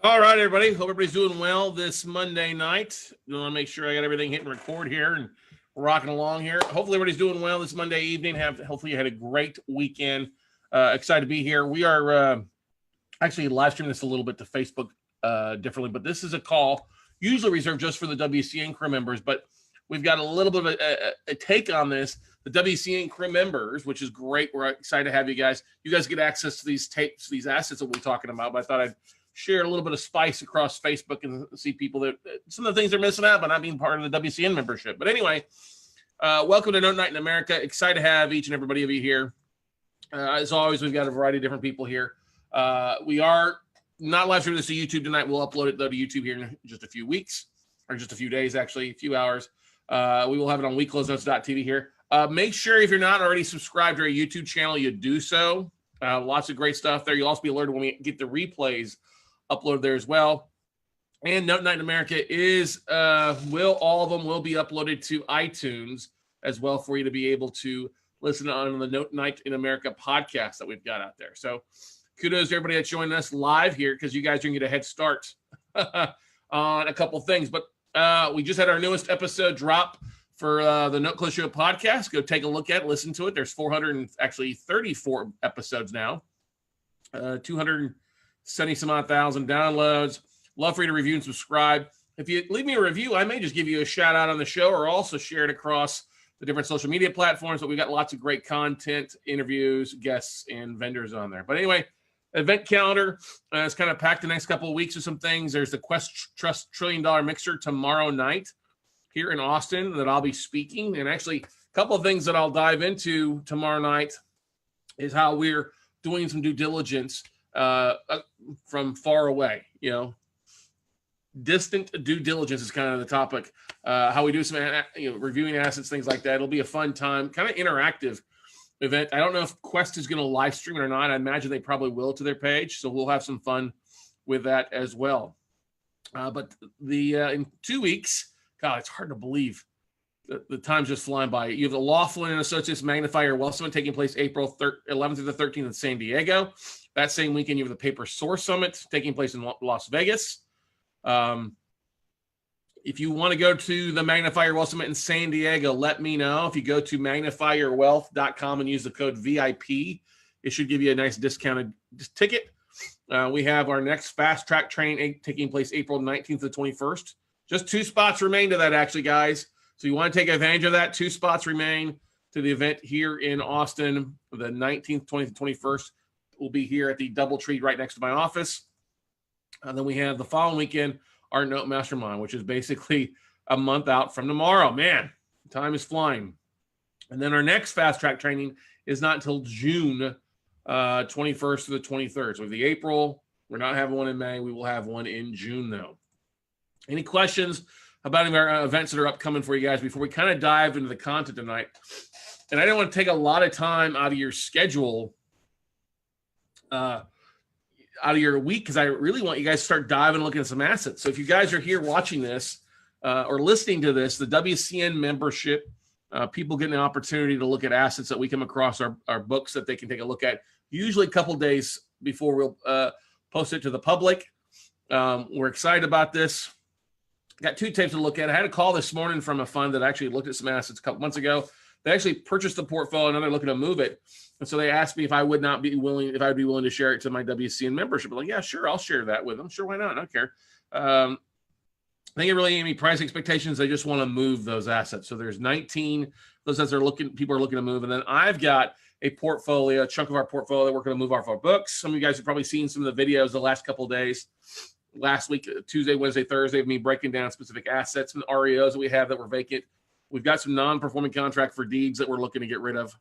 All right, everybody. Hope everybody's doing well this Monday night. I want to make sure I got everything hitting record here and we're rocking along here. Hopefully, everybody's doing well this Monday evening. Hopefully, you had a great weekend. Excited to be here. We are actually live streaming this a little bit to Facebook differently, but this is a call usually reserved just for the WCN crew members. But we've got a little bit of a take on this. The WCN crew members, which is great. We're excited to have you guys. You guys get access to these tapes, these assets that we're talking about. But I thought I'd share a little bit of spice across Facebook and see people that some of the things they're missing out by not being part of the WCN membership. But anyway, welcome to Note Night in America. Excited to have each and everybody of you here. As always, we've got a variety of different people here. We are not live streaming this to YouTube tonight. We'll upload it though to YouTube here in just a few weeks, or just a few days, actually, a few hours. We will have it on WeCloseNotes.tv here. Make sure if you're not already subscribed to our YouTube channel, you do so. Lots of great stuff there. You'll also be alerted when we get the replays upload there as well. And Note Night in America is all of them will be uploaded to iTunes as well for you to be able to listen on the Note Night in America podcast that we've got out there. So kudos to everybody that's joining us live here, because you guys are going to get a head start on a couple things. But we just had our newest episode drop for the Note Close Show podcast. Go take a look at it, listen to it. There's 434 episodes now, 270 some odd thousand downloads. Love for you to review and subscribe. If you leave me a review, I may just give you a shout out on the show, or also share it across the different social media platforms. But we've got lots of great content, interviews, guests, and vendors on there. But anyway, event calendar is kind of packed the next couple of weeks with some things. There's the Quest Trust $1 Trillion Mixer tomorrow night here in Austin that I'll be speaking. And actually, a couple of things that I'll dive into tomorrow night is how we're doing some due diligence from far away. Distant due diligence is kind of the topic. How we do some reviewing assets, things like that. It'll be a fun time, kind of interactive event. I don't know if Quest is going to live stream it or not. I imagine they probably will to their page, so we'll have some fun with that as well. But in 2 weeks, God, it's hard to believe the time's just flying by. You have the Laughlin and Associates Magnifier Wealth Summit taking place April 11th through the 13th in San Diego. That same weekend, you have the Paper Source Summit taking place in Las Vegas. If you want to go to the Magnifier Wealth Summit in San Diego, let me know. If you go to magnifierwealth.com and use the code VIP, it should give you a nice discounted ticket. We have our next fast track training taking place April 19th to 21st. Just 2 spots remain to that, actually, guys. So you want to take advantage of that. 2 spots remain to the event here in Austin, the 19th, 20th, 21st. We'll be here at the DoubleTree right next to my office. And then we have the following weekend, our Note Mastermind, which is basically a month out from tomorrow. Man, time is flying. And then our next fast track training is not until June 21st to the 23rd. So the April, we're not having one in May. We will have one in June, though. Any questions about any of our events that are upcoming for you guys before we kind of dive into the content tonight? And I don't want to take a lot of time out of your schedule, out of your week, because I really want you guys to start diving and looking at some assets. So if you guys are here watching this or listening to this, the WCN membership, people getting an opportunity to look at assets that we come across our books that they can take a look at, usually a couple days before we'll post it to the public. We're excited about this. Got 2 tapes to look at. I had a call this morning from a fund that actually looked at some assets a couple months ago. They actually purchased the portfolio, and now they're looking to move it. And so they asked me if I would be willing to share it to my WCN membership. I'm like, yeah, sure, I'll share that with them. Sure, why not? I don't care. I think it really any price expectations. They just want to move those assets. So there's 19 those assets people are looking to move, and then I've got a portfolio, a chunk of our portfolio that we're going to move off our books. Some of you guys have probably seen some of the videos the last couple of days. Last week, Tuesday, Wednesday, Thursday, of me breaking down specific assets and REOs that we have that were vacant. We've got some non-performing contract for deeds that we're looking to get rid of.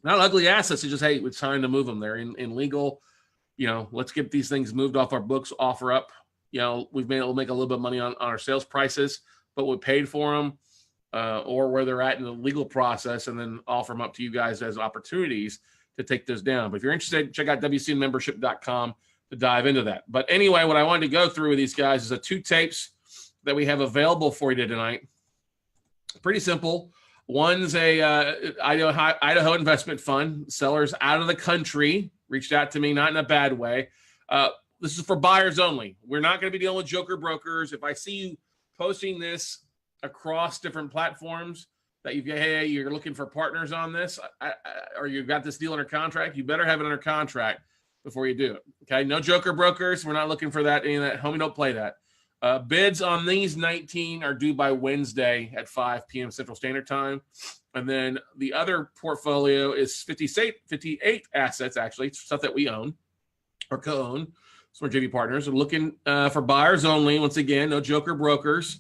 Not ugly assets. It's just, hey, it's time to move them. They're in legal. Let's get these things moved off our books, offer up. We'll make a little bit of money on our sales prices, but we paid for them or where they're at in the legal process, and then offer them up to you guys as opportunities to take those down. But if you're interested, check out WCNmembership.com to dive into that. But anyway, what I wanted to go through with these guys is the 2 tapes that we have available for you tonight. Pretty simple. One's a Idaho investment fund. Sellers out of the country reached out to me, not in a bad way. this is for buyers only. We're not going to be dealing with joker brokers. If I see you posting this across different platforms that hey, you're looking for partners on this, or you've got this deal under contract, you better have it under contract before you do it. Okay, no joker brokers. We're not looking for that. Any of that. Homie, don't play that. Bids on these 19 are due by Wednesday at 5 p.m. Central Standard Time. And then the other portfolio is 58 assets, actually, stuff that we own or co-own. So we're JV partners. We're looking for buyers only. Once again, no joker brokers.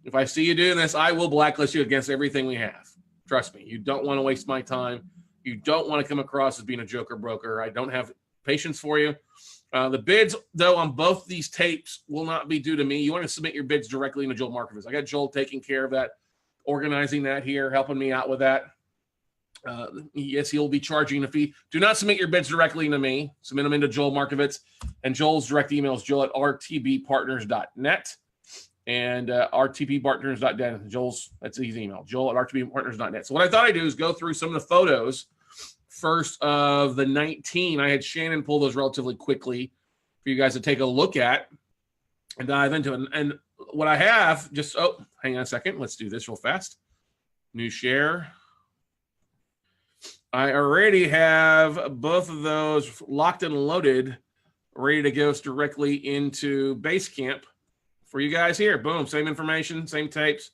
If I see you doing this, I will blacklist you against everything we have. Trust me. You don't want to waste my time. You don't want to come across as being a joker broker. I don't have patience for you. The bids, though, on both these tapes will not be due to me. You want to submit your bids directly into Joel Markovitz. I got Joel taking care of that, organizing that here, helping me out with that. Yes, he'll be charging a fee. Do not submit your bids directly into me. Submit them into Joel Markovitz. And Joel's direct email is joel@rtbpartners.net and rtbpartners.net. Joel's, that's his email, joel@rtbpartners.net. So what I thought I'd do is go through some of the photos first of the 19. I had Shannon pull those relatively quickly for you guys to take a look at and dive into it. And what I have, hang on a second. Let's do this real fast. New share. I already have both of those locked and loaded, ready to go directly into Basecamp for you guys here. Boom, same information, same tapes.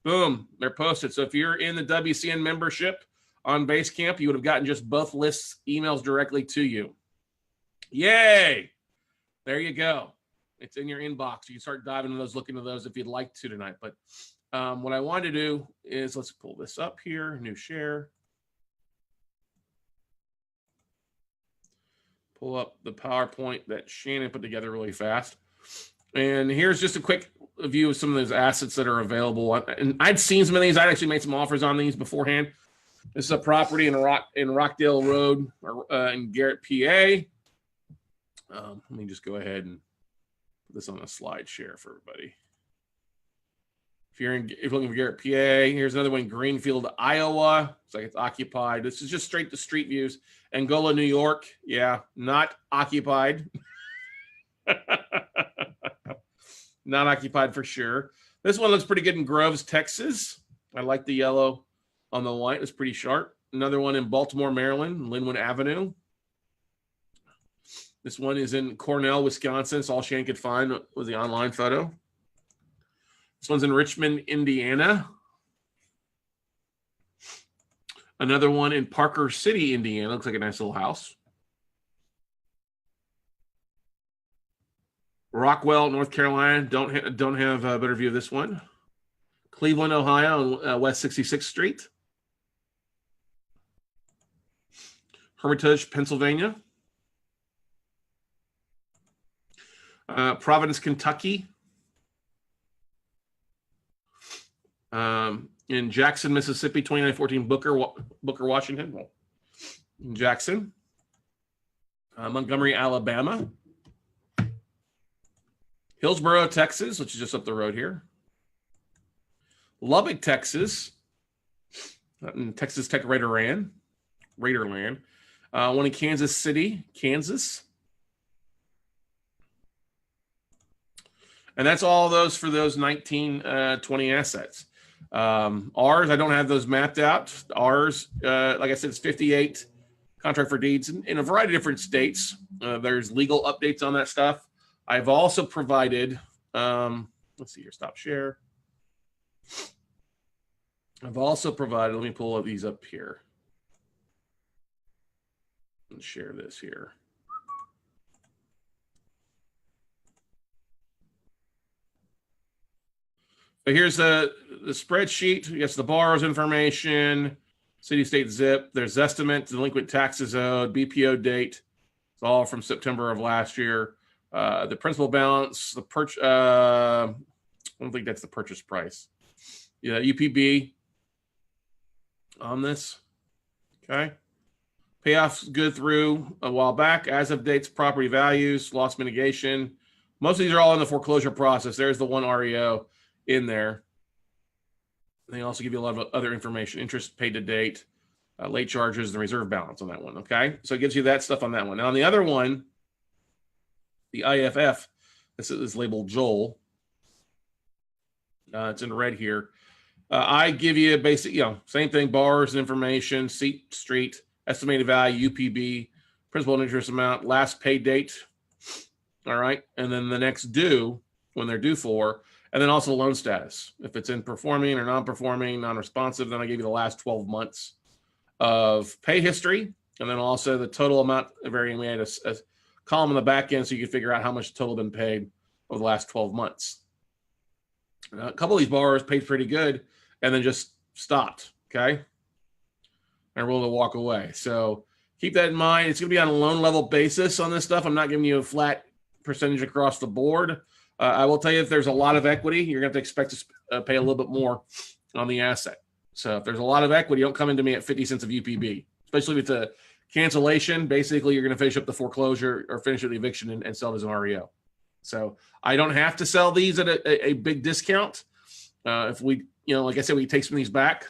Boom, they're posted. So if you're in the WCN membership on Basecamp, you would have gotten just both lists emails directly to you. Yay! There you go. It's in your inbox. You can start diving into those, looking at those if you'd like to tonight. But what I wanted to do is, let's pull this up here, new share. Pull up the PowerPoint that Shannon put together really fast. And here's just a quick view of some of those assets that are available. And I'd seen some of these. I'd actually made some offers on these beforehand. This is a property in Rockdale Road in Garrett, PA. Let me just go ahead and put this on a slide share for everybody. If you're looking for Garrett, PA, here's another one in Greenfield, Iowa. It's like it's occupied. This is just straight to street views. Angola, New York. Yeah, not occupied. Not occupied for sure. This one looks pretty good in Groves, Texas. I like the yellow on the white. It's pretty sharp. Another one in Baltimore, Maryland, Linwood Avenue. This one is in Cornell, Wisconsin. It's all Shane could find was the online photo. This one's in Richmond, Indiana. Another one in Parker City, Indiana. Looks like a nice little house. Rockwell, North Carolina. Don't have a better view of this one. Cleveland, Ohio, on West 66th Street. Hermitage, Pennsylvania. Providence, Kentucky. In Jackson, Mississippi, 2914 Booker, Washington. Well, in Jackson. Montgomery, Alabama. Hillsboro, Texas, which is just up the road here. Lubbock, Texas. Texas Tech Raiderland. One in Kansas City, Kansas. And that's all those for those 19, 20 assets. Ours, I don't have those mapped out. Ours, like I said, it's 58 contract for deeds in a variety of different states. There's legal updates on that stuff. I've also provided, let's see here, stop share. I've also provided, let me pull these up here and share this here. So here's the spreadsheet. Yes, the borrower's information, city, state, zip. There's estimate, delinquent taxes owed, BPO date. It's all from September of last year. The principal balance, the purchase. I don't think that's the purchase price. Yeah, UPB on this. Okay. Payoffs good through a while back. As of dates, property values, loss mitigation. Most of these are all in the foreclosure process. There's the one REO in there. They also give you a lot of other information, interest paid to date, late charges, the reserve balance on that one. Okay. So it gives you that stuff on that one. Now on the other one, the IFF, this is labeled Joel. It's in red here. I give you a basic, same thing, bars and information, seat, street, estimated value, UPB, principal and interest amount, last pay date. All right. And then the next due, when they're due for, and then also loan status. If it's in performing or non-performing, non-responsive, then I give you the last 12 months of pay history. And then also the total amount varying. We had a column on the back end so you can figure out how much total been paid over the last 12 months. A couple of these borrowers paid pretty good and then just stopped, okay? And were able to walk away. So keep that in mind. It's going to be on a loan level basis on this stuff. I'm not giving you a flat percentage across the board. I will tell you, if there's a lot of equity, you're going to have to expect to pay a little bit more on the asset. So if there's a lot of equity, don't come into me at 50 cents of UPB, especially with the cancellation. Basically, you're going to finish up the foreclosure or finish up the eviction and sell it as an REO. So I don't have to sell these at a big discount. If we, like I said, we take some of these back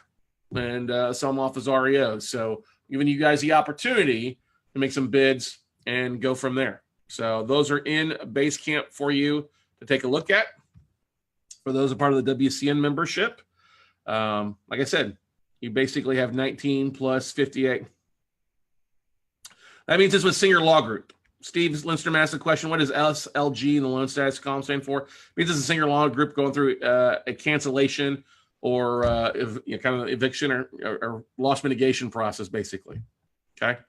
and sell them off as REOs. So giving you guys the opportunity to make some bids and go from there. So those are in Basecamp for you to take a look at. For those a part of the WCN membership, like I said, you basically have 19 plus 58. That means it's with Singer Law Group. Steve Lindstrom asked the question, what is SLG in the loan status column stand for? It means it's a Singer Law Group going through a cancellation or kind of eviction or loss mitigation process, basically. Okay.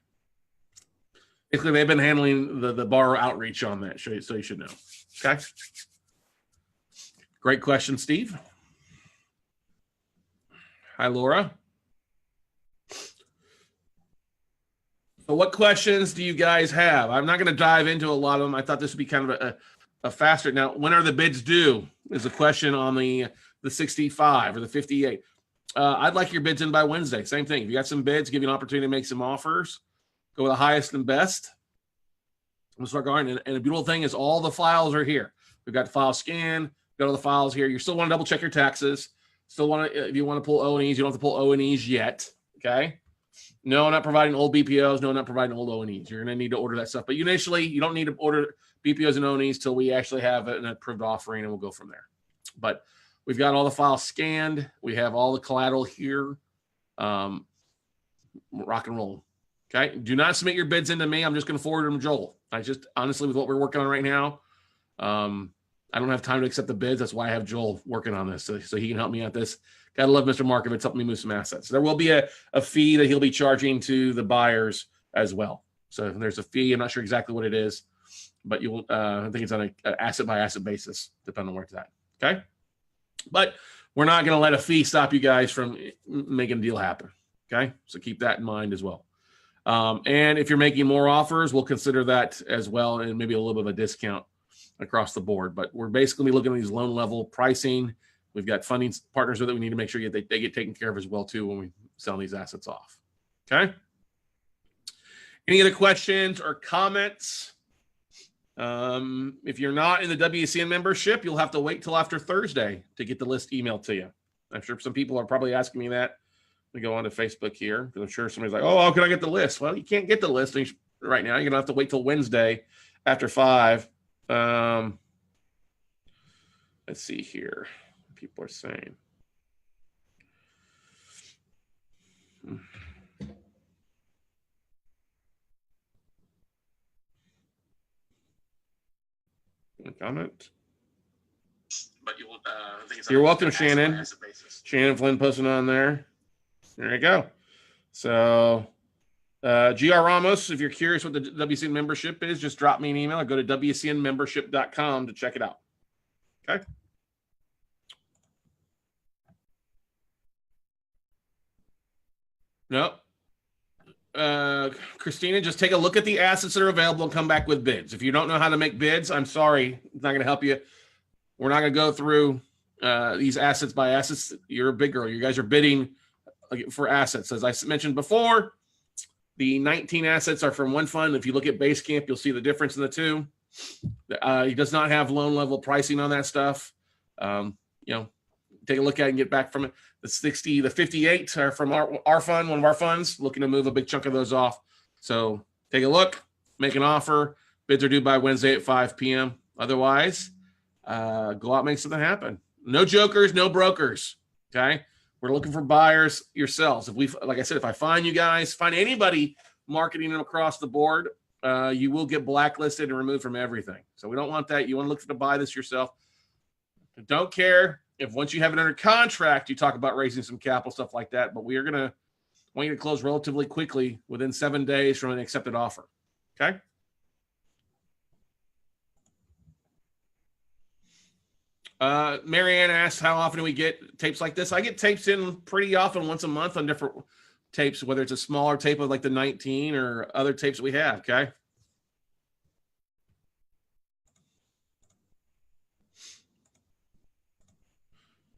Basically, they've been handling the borrower outreach on that, so you should know. Okay. Great question, Steve. Hi, Laura. So what questions do you guys have? I'm not going to dive into a lot of them. I thought this would be kind of a faster. Now, when are the bids due is a question on the 65 or the 58. I'd like your bids in by Wednesday. Same thing. If you got some bids, give you an opportunity to make some offers. Go with the highest and best. I'm going to start going. And the beautiful thing is all the files are here. We've got the file scan. Go to the files here. You still want to double check your taxes. Still want to, if you want to pull O&Es, you don't have to pull O&Es yet. Okay. No, I'm not providing old BPOs. No, I'm not providing old O&Es. You're going to need to order that stuff. But initially, you don't need to order BPOs and O&Es till we actually have an approved offering, and we'll go from there. But we've got all the files scanned. We have all the collateral here. Rock and roll. Okay. Do not submit your bids into me. I'm just going to forward them to Joel. I just, honestly, with what we're working on right now, I don't have time to accept the bids. That's why I have Joel working on this, so he can help me out this. Gotta love Mr. Markovitz helping me move some assets. So there will be a fee that he'll be charging to the buyers as well. So there's a fee. I'm not sure exactly what it is, but you'll. I think it's on an asset by asset basis, depending on where it's at. Okay, but we're not going to let a fee stop you guys from making a deal happen. Okay, so keep that in mind as well. And if you're making more offers, we'll consider that as well, and maybe a little bit of a discount across the board. But we're basically looking at these loan level pricing. We've got funding partners that we need to make sure they get taken care of as well too when we sell these assets off. Okay. Any other questions or comments? If you're not in the WCN membership, you'll have to wait till after Thursday to get the list emailed to you. I'm sure some people are probably asking me that. We go on to Facebook here because I'm sure somebody's like, "Oh, how can I get the list?" Well, you can't get the list right now. You're gonna have to wait till Wednesday after 5. Let's see here. People are saying. Comment. But you're welcome, Shannon. Shannon Flynn posting on there. There you go. So, GR Ramos, if you're curious what the WCN membership is, just drop me an email or go to WCNmembership.com to check it out. Okay. No. Christina, just take a look at the assets that are available and come back with bids. If you don't know how to make bids, I'm sorry. It's not going to help you. We're not going to go through these assets by assets. You're a big girl. You guys are bidding for assets. As I mentioned before, the 19 assets are from one fund. If you look at Basecamp, you'll see the difference in the two. He does not have loan level pricing on that stuff. Take a look at it and get back from it. The 60, the 58 are from our fund, one of our funds, looking to move a big chunk of those off. So take a look, make an offer, Bids are due by Wednesday at 5 p.m. Otherwise, go out and make something happen. No jokers, no brokers. Okay. We're looking for buyers yourselves. Like I said, if I find you guys, find anybody marketing them across the board, you will get blacklisted and removed from everything. So we don't want that. You want to look to buy this yourself. Don't care if once you have it under contract, you talk about raising some capital, stuff like that. But we are going to want you to close relatively quickly within 7 days from an accepted offer. Okay. Marianne asked, how often do we get tapes like this? I get tapes in pretty often, once a month on different tapes, whether it's a smaller tape of like the 19 or other tapes that we have. Okay.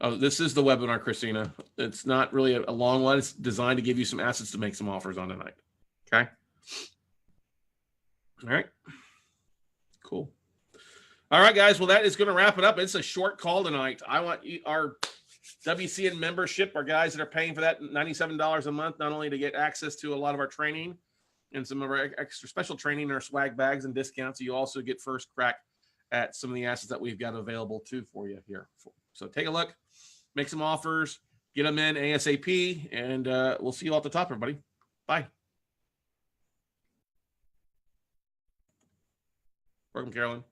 Oh, this is the webinar, Christina. It's not really a long one. It's designed to give you some assets to make some offers on tonight. Okay. All right. Cool. All right, guys. Well, that is going to wrap it up. It's a short call tonight. I want our WCN membership, our guys that are paying for that $97 a month, not only to get access to a lot of our training and some of our extra special training, our swag bags and discounts, you also get first crack at some of the assets that we've got available too for you here. So take a look, make some offers, get them in ASAP, and we'll see you all at the top, everybody. Bye. Welcome, Carolyn.